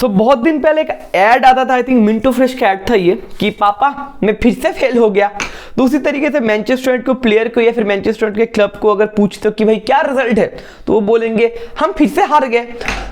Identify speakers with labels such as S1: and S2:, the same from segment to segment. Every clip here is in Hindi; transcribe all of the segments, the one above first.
S1: बहुत दिन पहले एक ऐड आता था, आई थिंक मिंटू फ्रेश का ऐड था ये, कि पापा मैं फिर से फेल हो गया। तो उसी तरीके से मैनचेस्टर यूनाइटेड को प्लेयर को या फिर मैनचेस्टर यूनाइटेड के क्लब को अगर पूछते हो कि भाई क्या रिजल्ट है, तो वो बोलेंगे हम फिर से हार गए।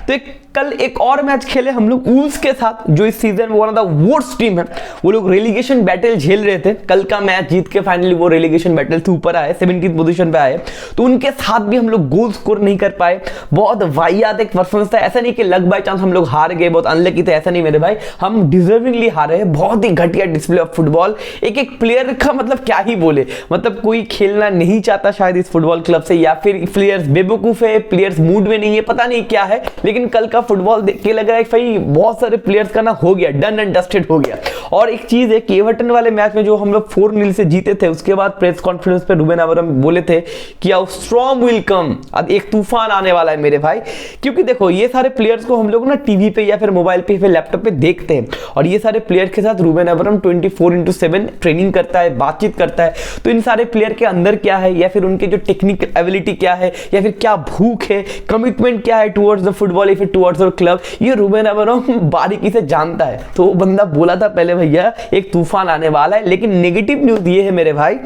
S1: तो कल एक और मैच खेले हम लोग वुल्व्स के साथ, जो इस season one of the worst team है। वो लोग रेलीगेशन बैटल झेल रहे थे। कल का मैच जीत के फाइनली वो रेलीगेशन बैटल से ऊपर आए, 17th पोजीशन पे आए। तो उनके साथ भी हम लोग गोल स्कोर नहीं कर पाए। बहुत वाहियात एक परफॉर्मेंस था। ऐसा नहीं कि लक बाय चांस हम लोग हार गए, बहुत अनलकी थे, ऐसा नहीं मेरे भाई, हम डिजर्विंगली हारे हैं। बहुत ही घटिया डिस्प्ले ऑफ फुटबॉल। एक एक प्लेयर का मतलब क्या ही बोले, मतलब कोई खेलना नहीं चाहता शायद इस फुटबॉल क्लब से, या फिर प्लेयर्स बेवकूफ है, प्लेयर्स मूड में नहीं है, पता नहीं क्या है। लेकिन कल का फुटबॉल देख के लग रहा है भाई बहुत सारे प्लेयर्स का ना हो गया, डन एंड डस्टेड हो गया। और एक चीज है कि एवर्टन वाले मैच में जो हम लोग 4-0 से जीते थे, उसके बाद प्रेस कॉन्फ्रेंस पे रूबेन अमोरिम बोले थे कि अ स्टॉर्म विल कम, अब एक तूफान आने वाला है मेरे भाई। क्योंकि देखो ये सारे प्लेयर्स को हम लोग ना टीवी पे या फिर मोबाइल पे या फिर लैपटॉप पे देखते हैं, और ये सारे प्लेयर के साथ रूबेन अमोरिम 24/7 ट्रेनिंग करता है, बातचीत करता है। तो इन सारे प्लेयर के अंदर क्या है, या फिर उनके जो टेक्निकल एबिलिटी क्या है, या फिर क्या भूख है, कमिटमेंट क्या है टुवर्ड्स द फुटबॉल या फिर टुवर्ड्स द क्लब, ये रूबेन अमोरिम बारीकी से जानता है। तो वो बंदा बोला था पहले भैया एक तूफान आने वाला है। लेकिन नेगेटिव न्यूज ये है मेरे भाई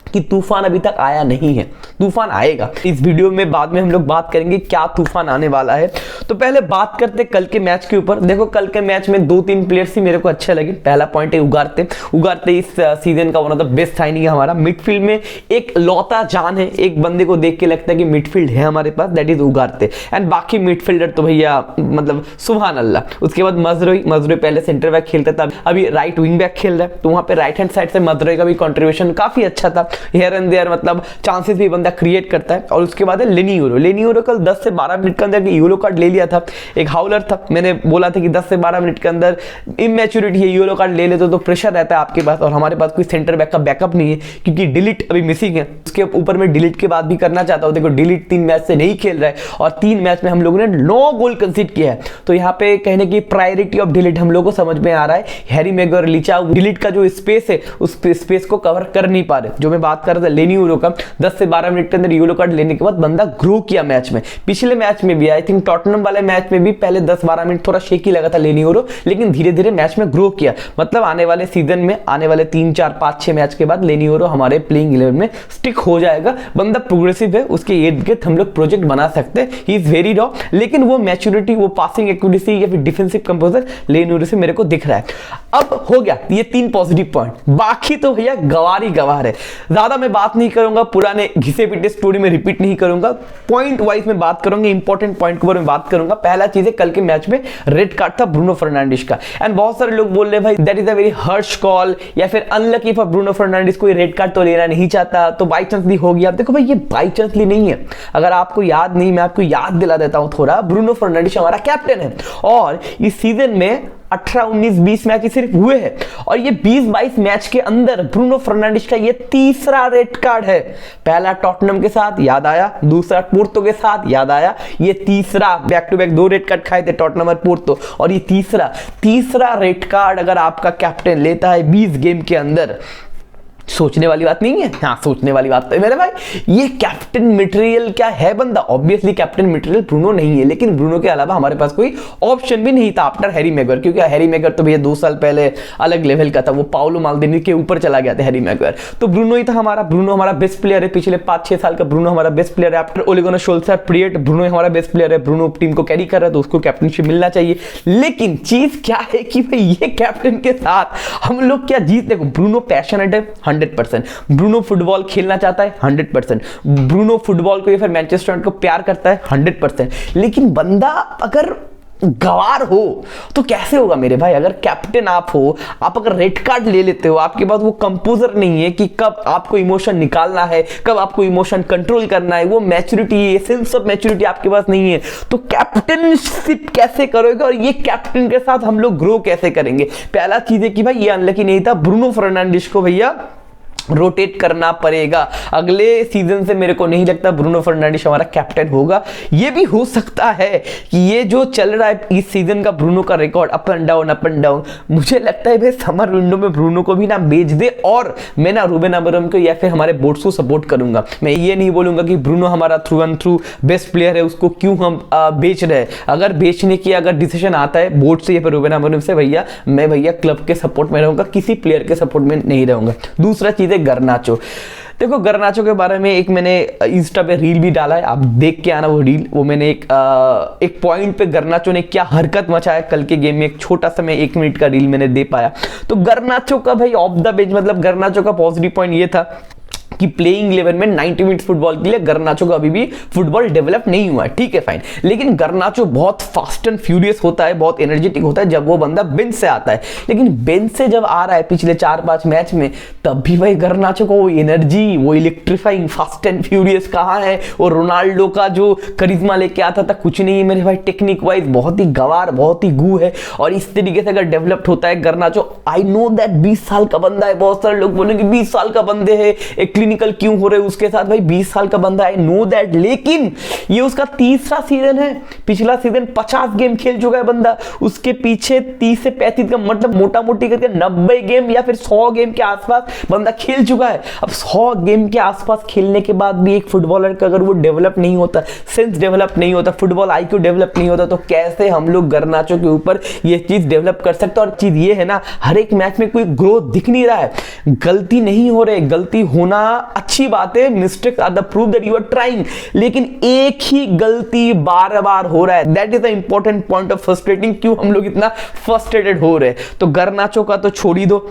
S1: कि तूफान अभी तक आया नहीं है, तूफान आएगा। इस वीडियो में बाद में हम लोग बात करेंगे क्या तूफान आने वाला है। तो पहले बात करते कल के मैच के ऊपर। देखो कल के मैच में 2-3 प्लेयर्स ही मेरे को अच्छे लगे। पहला पॉइंट है उगारते इस सीजन का one of the best signing है हमारा। मिडफील्ड में एक लौता जान है, एक बंदे को देख के लगता है कि मिडफील्ड है हमारे पास, दैट इज उगारते। एंड बाकी मिडफील्डर तो भैया मतलब सुभान अल्लाह। उसके बाद मजरोई पहले सेंटर बैक खेलता था, अभी राइट विंग बैक खेल रहा है। तो वहां पे राइट हैंड साइड से मजरोई का भी कॉन्ट्रीब्यूशन काफी अच्छा था। हियर एंड देयर मतलब चांसेस भी बंदा क्रिएट करता है। और उसके बाद है लेनी यूरो कल 10 से 12 मिनट के अंदर येलो कार्ड ले लिया था। एक हाउलर था, मैंने बोला था कि 10 से 12 मिनट के अंदर इमेच्योरिटी है, येलो कार्ड ले लेते तो प्रेशर रहता है आपके पास, और हमारे पास कोई सेंटर बैक का बैकअप नहीं है क्योंकि डिलीट अभी मिसिंग है। उसके ऊपर में डिलीट के बाद भी करना चाहता हूं। देखो डिलीट 3 मैच से नहीं खेल रहा है, और 3 मैच में हम लोगों ने 9 गोल कंसीड किया है। तो यहाँ पे कहने की प्रायोरिटी ऑफ डिलीट हम लोगों को समझ में आ रहा है। हैरी मैगुआयर, लिचा, डिलीट का जो स्पेस है उस स्पेस को कवर कर नहीं पा रहे। जो मैं बात कर रहा था लेनी यूरो का, 10 से 12 मिनट के अंदर येलो कार्ड लेने के बाद बंदा ग्रो किया मैच में। पिछले मैच में भी आई थिंक टॉटनम वाले मैच में भी पहले 10-12 मिनट थोड़ा शेकी लगा था लेनी यूरो, लेकिन धीरे धीरे मैच में ग्रो किया। मतलब आने वाले सीजन में, आने वाले 3-4-5-6 मैच के बाद लेनी यूरो हमारे प्लेइंग 11 में स्टिक हो जाएगा। बंदा प्रोग्रेसिव है, उसके इर्द गिर्द हम लोग प्रोजेक्ट बना सकते हैं। ही इज वेरी रॉ, लेकिन वो मैच्योरिटी, वो पासिंग एक्यूरेसी या फिर डिफेंसिव कंपोजर लेनी यूरो से मेरे को दिख रहा है। अब हो गया ये 3 पॉजिटिव पॉइंट, बाकी तो भैया गवार है। ज्यादा मैं बात नहीं करूंगा, पुराने घिसे पिटे स्टोरी में रिपीट नहीं करूंगा, पॉइंट वाइज में बात करूंगा, इंपॉर्टेंट पॉइंट के बारे में बात करूंगा। पहला चीज है कल के मैच में रेड कार्ड था ब्रूनो फर्नांडिस का। एंड बहुत सारे लोग बोल रहे भाई that is a very harsh call, या फिर अनलकी फॉर ब्रूनो फर्नांडिस, कोई रेड कार्ड तो लेना नहीं चाहता, तो बाई चांसली हो गया। देखो भाई ये बाई चांसली नहीं है। अगर आपको याद नहीं, मैं आपको याद दिला देता हूं थोड़ा। ब्रूनो फर्नांडिस हमारा कैप्टन है, और इस सीजन में 18, 19, 20 मैच सिर्फ हुए हैं, और ये 20-22 मैच के अंदर ब्रूनो फर्नांडिस का ये तीसरा रेड कार्ड है। पहला टॉटनम के साथ याद आया, दूसरा पोर्तो के साथ याद आया, ये तीसरा back to back 2 red card खाए थे टॉटनम और पोर्तो, और ये तीसरा रेड कार्ड अगर आपका कैप्टन लेता है 20 गेम के अंदर, सोचने वाली बात नहीं है। हाँ सोचने वाली बात है मेरे भाई। ये कैप्टन मटेरियल क्या है बंदा, ऑब्वियसली कैप्टन मटेरियल ब्रूनो नहीं है, लेकिन ब्रूनो के अलावा हमारे पास कोई ऑप्शन भी नहीं था आफ्टर हैरी मैगुआयर, क्योंकि हैरी मैगुआयर तो भैया 2 साल पहले अलग लेवल का था, वो पाउलो माल्दिनी के ऊपर चला गया था हैरी मैगुआयर। तो ब्रूनो ही था हमारा। ब्रूनो हमारा बेस्ट प्लेयर है, पिछले 5-6 साल का ब्रूनो हमारा बेस्ट प्लेयर है। आफ्टर ओले गुनार सोल्शर पीरियड ब्रूनो हमारा बेस्ट प्लेयर है। ब्रूनो टीम को कैरी कर रहा है, तो उसको कैप्टनशिप मिलना चाहिए। लेकिन चीज क्या है कि भाई ये कैप्टन के साथ हम लोग क्या जीत, देखो ब्रूनो पैशनेट है 100%, ब्रूनो फुटबॉल खेलना चाहता है 100%, ब्रूनो फुटबॉल को या फिर मैनचेस्टर यूनाइटेड को प्यार करता है 100%। लेकिन बंदा अगर गवार हो तो कैसे होगा मेरे भाई। अगर कैप्टन आप हो, आप अगर रेड कार्ड ले लेते हो, आपके पास वो कंपोजर नहीं है कि कब आपको इमोशन निकालना है, कब आपको इमोशन कंट्रोल करना है, वो मैच्योरिटी, सेंस ऑफ मैच्योरिटी आपके पास नहीं है, तो कैप्टनशिप कैसे करोगे, और ये कैप्टन के साथ हम लोग ग्रो कैसे करेंगे। पहला चीज है कि भाई ये अनलकी नहीं था ब्रूनो फर्नांडिस को भैया रोटेट करना पड़ेगा। अगले सीजन से मेरे को नहीं लगता ब्रूनो फर्नांडिस हमारा कैप्टन होगा। ये भी हो सकता है कि ये जो चल रहा है इस सीजन का ब्रूनो का रिकॉर्ड अप एंड डाउन, मुझे लगता है भाई समर विंडो में ब्रूनो को भी ना बेच दे और मैं ना रूबेन अमोरिम को या फिर हमारे बोर्ड्स को सपोर्ट करूंगा। मैं ये नहीं बोलूंगा कि ब्रूनो हमारा through and through best player है, उसको क्यों हम बेच रहे हैं। अगर बेचने की अगर डिसीजन आता है बोर्ड से या फिर रूबेन अमोरिम से, मैं क्लब के सपोर्ट में रहूंगा, किसी प्लेयर के सपोर्ट में नहीं रहूंगा। दूसरा चीज है गर्नाचो। देखो गर्नाचो के बारे में एक मैंने इंस्टा पे रील भी डाला है, आप देख के आना वो रील। वो मैंने एक पॉइंट पे गर्नाचो ने क्या हरकत मचाया कल के गेम में, एक छोटा सा मैं 1 मिनट का रील मैंने दे पाया। तो गर्नाचो का भाई ऑफ द बेंच मतलब गर्नाचो का पॉजिटिव पॉइंट ये था कि प्लेइंग 11 में 90 मिनट्स फुटबॉल के लिए गर्नाचो का अभी भी फुटबॉल डेवलप नहीं हुआ है, ठीक है फाइन। लेकिन गर्नाचो बहुत फास्ट एंड फ्यूरियस होता है, बहुत एनर्जेटिक होता है जब वो बंदा बेंच से आता है। लेकिन बेंच से जब आ रहा है पिछले 4-5 मैच में, तब भी भाई गर्नाचो को वो एनर्जी, वो इलेक्ट्रीफाइंग फास्ट एंड फ्यूरियस कहाँ है। और रोनाल्डो का जो करिश्मा लेके आता था कुछ नहीं है मेरे भाई। टेक्निक वाइज बहुत ही गवार, बहुत ही गू है। और इस तरीके से अगर डेवलप्ड होता है गर्नाचो, आई नो दैट 20 साल का बंदा है। बहुत सारे लोग बोलेंगे 20 साल का बंदे है एक क्लिनिकल क्यों हो रहे उसके साथ, भाई 20 साल का बंदा है, नो दैट। लेकिन ये उसका तीसरा सीजन है। पिछला सीजन 50 गेम खेल चुका है बंदा, उसके पीछे 30 से 35 का मतलब मोटा मोटी करके 90 गेम या फिर 100 गेम के आसपास बंदा खेल चुका है। अब 100 गेम के आसपास खेलने के बाद भी एक फुटबॉलर का अगर वो डेवलप नहीं होता, सेंस डेवलप नहीं होता, फुटबॉल आईक्यू डेवलप नहीं होता, तो कैसे हम लोग गर्नाचो के ऊपर ये चीज डेवलप कर सकते हैं। और चीज ये है ना, हर एक मैच में कोई ग्रोथ दिख नहीं रहा है, गलती नहीं हो रही। गलती होना अच्छी बात है, mistakes are the proof that you are trying, लेकिन एक ही गलती बार बार हो रहा है। That is the important point of frustrating. क्यों हम लोग इतना फ्रस्ट्रेटेड हो रहे हैं। तो गर्नाचो का तो छोड़ ही दो,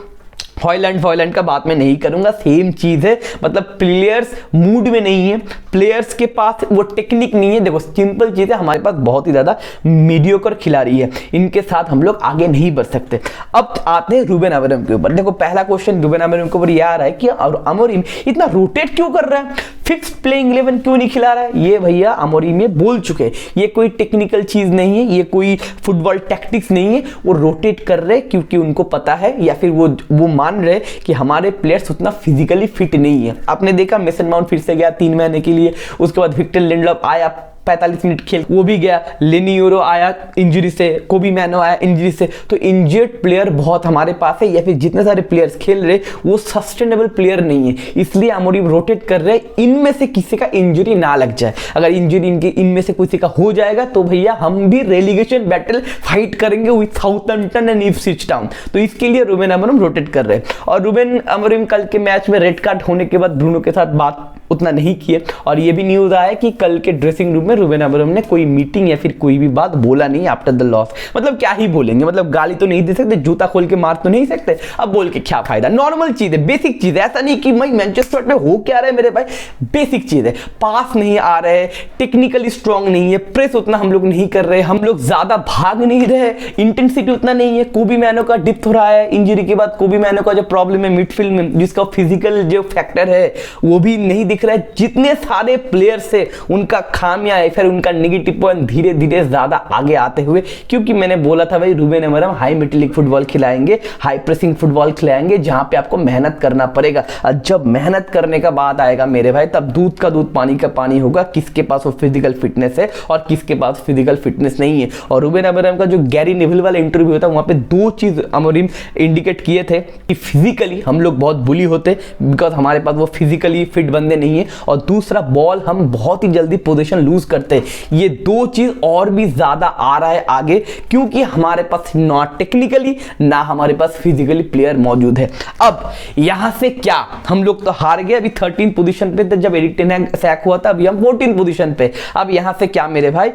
S1: हॉयलैंड का बात मैं नहीं करूंगा, सेम चीज है। मतलब प्लेयर्स मूड में नहीं है, प्लेयर्स के पास वो टेक्निक नहीं है। देखो सिंपल चीज है, हमारे पास बहुत ही ज्यादा मीडियोकर खिलाड़ी है, इनके साथ हम लोग आगे नहीं बढ़ सकते। अब आते हैं रूबेन अमोरिम के ऊपर। देखो पहला क्वेश्चन रूबेन अमोरिम के ऊपर ये आ रहा है कि अमोरिम इतना रोटेट क्यों कर रहा है, फिक्स प्लेइंग 11 क्यों नहीं खिला रहा है। ये भैया अमोरिम ये बोल चुके हैं, ये कोई टेक्निकल चीज नहीं है, ये कोई फुटबॉल टैक्टिक्स नहीं है। वो रोटेट कर रहे क्योंकि उनको पता है या फिर वो मान रहे कि हमारे प्लेयर्स उतना फिजिकली फिट नहीं है। आपने देखा मेसन माउंट फिर से गया 3 महीने के लिए, उसके बाद विक्टर लिंडलॉफ आया 45 मिनट खेल, वो भी गया। लेनी यूरो आया इंजरी से, कोबी मैनो आया इंजरी से। तो इंजर्ड प्लेयर बहुत हमारे पास है, या फिर जितने सारे प्लेयर्स खेल रहे वो सस्टेनेबल प्लेयर नहीं है, इसलिए अमोरिम रोटेट कर रहे हैं। इनमें से किसी का इंजरी ना लग जाए। अगर इंजरी इनमें से किसी का हो जाएगा तो भैया हम भी रेलीगेशन बैटल फाइट करेंगे with Southampton and Ipswich town. तो इसके लिए रूबेन अमोरिम रोटेट कर रहे हैं। और रूबेन अमोरिम कल के मैच में रेड कार्ड होने के बाद ब्रूनो के साथ बात उतना नहीं किए। और ये भी न्यूज आया कि कल के ड्रेसिंग रूम में रूबेन अमोरिम ने कोई मीटिंग या फिर कोई भी बात बोला नहीं आफ्टर द लॉस। मतलब क्या ही बोलेंगे, मतलब गाली तो नहीं दे सकते, जूता खोल के मार तो नहीं सकते, अब बोल के क्या फायदा। नॉर्मल चीज है, बेसिक चीज है, ऐसा नहीं कि भाई मैनचेस्टर में हो क्या रहा है मेरे भाई, बेसिक चीज है। पास नहीं आ रहे, टेक्निकली स्ट्रांग नहीं है, प्रेस उतना हम लोग नहीं कर रहे, हम लोग ज्यादा भाग नहीं रहे, इंटेंसिटी उतना नहीं है। कोबी मैनो का डिप्थ हो रहा है इंजरी के बाद, कोबी मैनो का जो प्रॉब्लम है मिडफील्ड में, जिसका फिजिकल जो फैक्टर है वो भी नहीं दिख रहा है। जितने सारे प्लेयर्स है उनका खामियां है, फिर उनका नेगेटिव पॉइंट धीरे धीरे ज्यादा आगे आते हुए, क्योंकि मैंने बोला था भाई Ruben Amorim high metallic football खिलाएंगे, हाई प्रेसिंग फुटबॉल खिलाएंगे, जहां पे आपको मेहनत करना पड़ेगा। और जब मेहनत करने का बाद आएगा मेरे भाई, तब दूध का दूध पानी का पानी होगा, किसके पास वो फिजिकल फिटनेस है और किसके पास फिजिकल फिटनेस नहीं है। और रूबेन अमोरिम का जो गैरी नेविल वाला इंटरव्यू था, वहां पे 2 चीज अमोरिम इंडिकेट किए थे कि फिजिकली हम लोग बहुत बुली होते बिकॉज हमारे पास वो फिजिकली फिट बंदे नहीं है, और दूसरा बॉल हम बहुत ही जल्दी पोजीशन लूज करते हैं। ये 2 चीज और भी ज्यादा आ रहा है आगे, क्योंकि हमारे पास नॉट टेक्निकली ना हमारे पास फिजिकली प्लेयर मौजूद है। अब यहां से क्या, हम लोग तो हार गए, अभी 13 पोजीशन पे थे जब एरिक टेन हैग सैक हुआ था, अभी हम 14 पोजीशन पे। अब यहां से क्या मेरे भाई,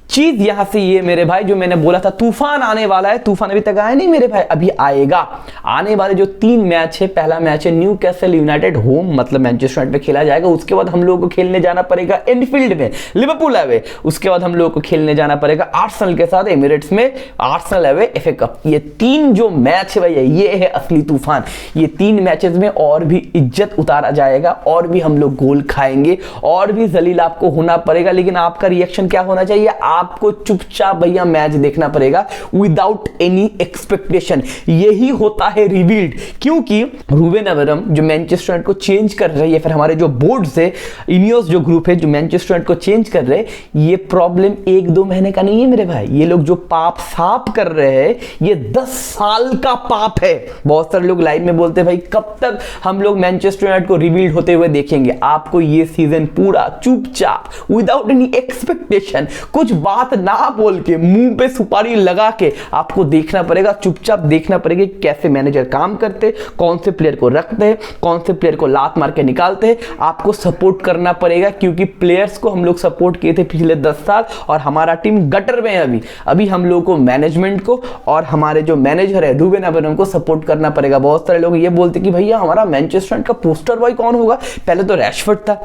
S1: चीज यहां से ये मेरे भाई, जो मैंने बोला था तूफान आने वाला है, तूफान अभी तक आया नहीं मेरे भाई, अभी आएगा। आने वाले जो 3 मैच है, पहला मैच है न्यूकैसल यूनाइटेड होम, मतलब मैनचेस्टर यूनाइटेड में खेला जाएगा। उसके बाद हम लोगों को खेलने जाना पड़ेगा एनफील्ड में, लिवरपूल अवे। उसके बाद हम लोगों को खेलने जाना पड़ेगा आर्सेनल के साथ एमिरेट्स में, आर्सेनल अवे FA कप। ये 3 जो मैच है भैया, ये है असली तूफान। ये 3 मैचेस में और भी इज्जत उतारा जाएगा, और भी हम लोग गोल खाएंगे, और भी जलील आपको होना पड़ेगा। लेकिन आपका रिएक्शन क्या होना चाहिए, आप आपको चुपचाप भैया मैच देखना पड़ेगा विदाउट एनी एक्सपेक्टेशन। यही होता है रिवील्ड, क्योंकि रूबेन अमोरिम जो मैनचेस्टर यूनाइटेड को चेंज कर रहे हैं, फिर हमारे जो बोर्ड से इनियोस जो ग्रुप है जो मैनचेस्टर यूनाइटेड को चेंज कर रहे हैं, ये प्रॉब्लम 1-2 महीने का नहीं है मेरे भाई। ये लोग जो पाप साफ कर रहे हैं ये 10 साल का पाप है। बहुत सारे लोग लाइव में बोलते हैं भाई कब तक हम लोग मैनचेस्टर यूनाइटेड को रिवील्ड होते हुए देखेंगे। आपको ये सीजन पूरा चुपचाप विदाउट एनी एक्सपेक्टेशन, कुछ बात ना बोल के, मुंह पे सुपारी लगा के आपको देखना पड़ेगा, चुपचाप देखना पड़ेगा कैसे मैनेजर काम करते, कौन से प्लेयर को रखते हैं, कौन से प्लेयर को लात मार के निकालते हैं। आपको सपोर्ट करना पड़ेगा, क्योंकि प्लेयर्स को हम लोग सपोर्ट किए थे पिछले 10 साल और हमारा टीम गटर में है अभी हम लोगों को मैनेजमेंट को और हमारे जो मैनेजर है रूबेन अमोरिम को सपोर्ट करना पड़ेगा। बहुत सारे लोग ये बोलते कि भैया हमारा मैनचेस्टर यूनाइटेड का पोस्टर बॉय कौन होगा? पहले तो रैशफोर्ड था,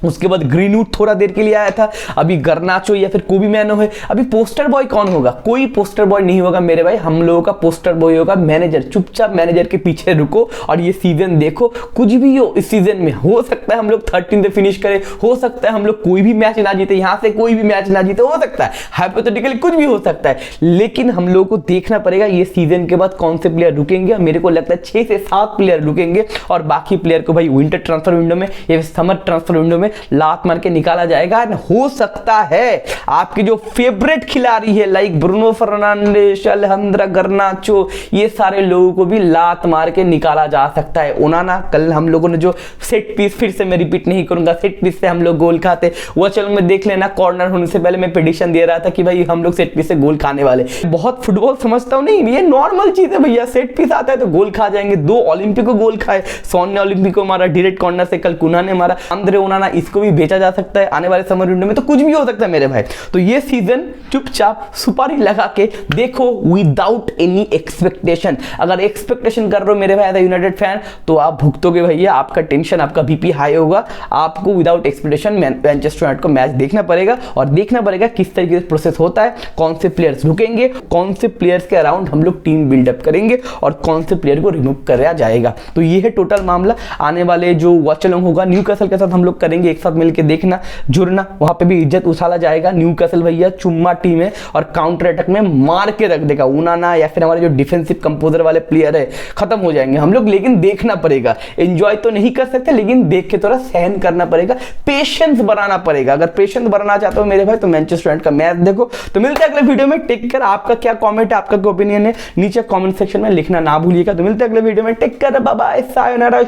S1: उसके बाद ग्रीनवुड थोड़ा देर के लिए आया था, अभी गर्नाचो या फिर कोबी मैनो है। अभी पोस्टर बॉय कौन होगा? कोई पोस्टर बॉय नहीं होगा मेरे भाई, हम लोगों का पोस्टर बॉय होगा मैनेजर। चुपचाप मैनेजर के पीछे रुको और ये सीजन देखो। कुछ भी हो इस सीजन में, हो सकता है हम लोग 13 पे फिनिश करें, हो सकता है हम लोग कोई भी मैच ना जीते, यहां से कोई भी मैच ना जीते, हो सकता है हाइपोथेटिकली कुछ भी हो सकता है। लेकिन हम लोगों को देखना पड़ेगा ये सीजन के बाद कौन से प्लेयर रुकेंगे। मेरे को लगता है 6 से 7 प्लेयर रुकेंगे और बाकी प्लेयर को भाई विंटर ट्रांसफर विंडो में या समर ट्रांसफर विंडो में लात मार के निकाला जाएगा। हो सकता है आपके जो फेवरेट खिलाड़ी है like Bruno Fernandes, Alejandro Garnacho, ये सारे लोगों को भी लात मार के निकाला जा सकता है। ओनाना, कल हम लोगों ने जो सेट पीस, फिर से मैं रिपीट नहीं करूंगा, सेट पीस से हम लोग गोल खाते, वो चलो मैं देख लेना। कॉर्नर होने से पहले मैं प्रेडिक्शन दे रहा था कि भाई हम लोग सेट पीस से गोल खाने वाले। बहुत फुटबॉल समझता हूं, नहीं ये नॉर्मल चीज है भैया, सेट पीस आता है तो गोल खा जाएंगे। 2 ओलंपिक को गोल खाए, सोन ने ओलंपिक को मारा डायरेक्ट कॉर्नर से, कल कुना ने मारा, आंद्रे ओनाना, इसको भी बेचा जा सकता है आने वाले समर विंडो में, तो कुछ भी हो सकता है मेरे भाई। तो ये सीजन चुपचाप सुपारी लगा के देखो विदाउट एनी एक्सपेक्टेशन। अगर एक्सपेक्टेशन कर रहे हो मेरे भाई एज यूनाइटेड फैन तो आप भुगतोगे भैया, आपका टेंशन, आपका बीपी हाई होगा। आपको विदाउट एक्सपेक्टेशन मैनचेस्टर यूनाइटेड को मैच देखना पड़ेगा और देखना पड़ेगा किस तरीके से प्रोसेस होता है, कौन से प्लेयर्स रुकेंगे, कौन से प्लेयर्स के अराउंड हम लोग टीम बिल्डअप करेंगे और कौन से प्लेयर को रिमूव कराया जाएगा। तो ये है टोटल मामला। आने वाले जो वॉच अलोंग होगा न्यूकासल के साथ हम लोग करेंगे, एक साथ मिलकर देखना जुड़ना, वहां पे भी इज्जत उछाला जाएगा। न्यूकासल भैया चुम्मा टीम है और काउंटर अटैक में मार के रख देगा। उनाना या फिर हमारे जो डिफेंसिव कंपोजर वाले प्लेयर है खत्म हो जाएंगे हम लोग। लेकिन देखना पड़ेगा, एंजॉय तो नहीं कर सकते लेकिन देख के थोड़ा सहन करना पड़ेगा, पेशेंस बनाना पड़ेगा। अगर पेशेंस बनाना चाहते हो मेरे भाई तो मैनचेस्टर यूनाइटेड का मैच देखो। तो मिलते हैं अगले वीडियो में, टेक केयर। आपका क्या कमेंट है, आपका क्या ओपिनियन है, नीचे कमेंट सेक्शन में लिखना ना भूलिएगा। तो मिलते हैं अगले वीडियो में, take care, bye bye, sayonara.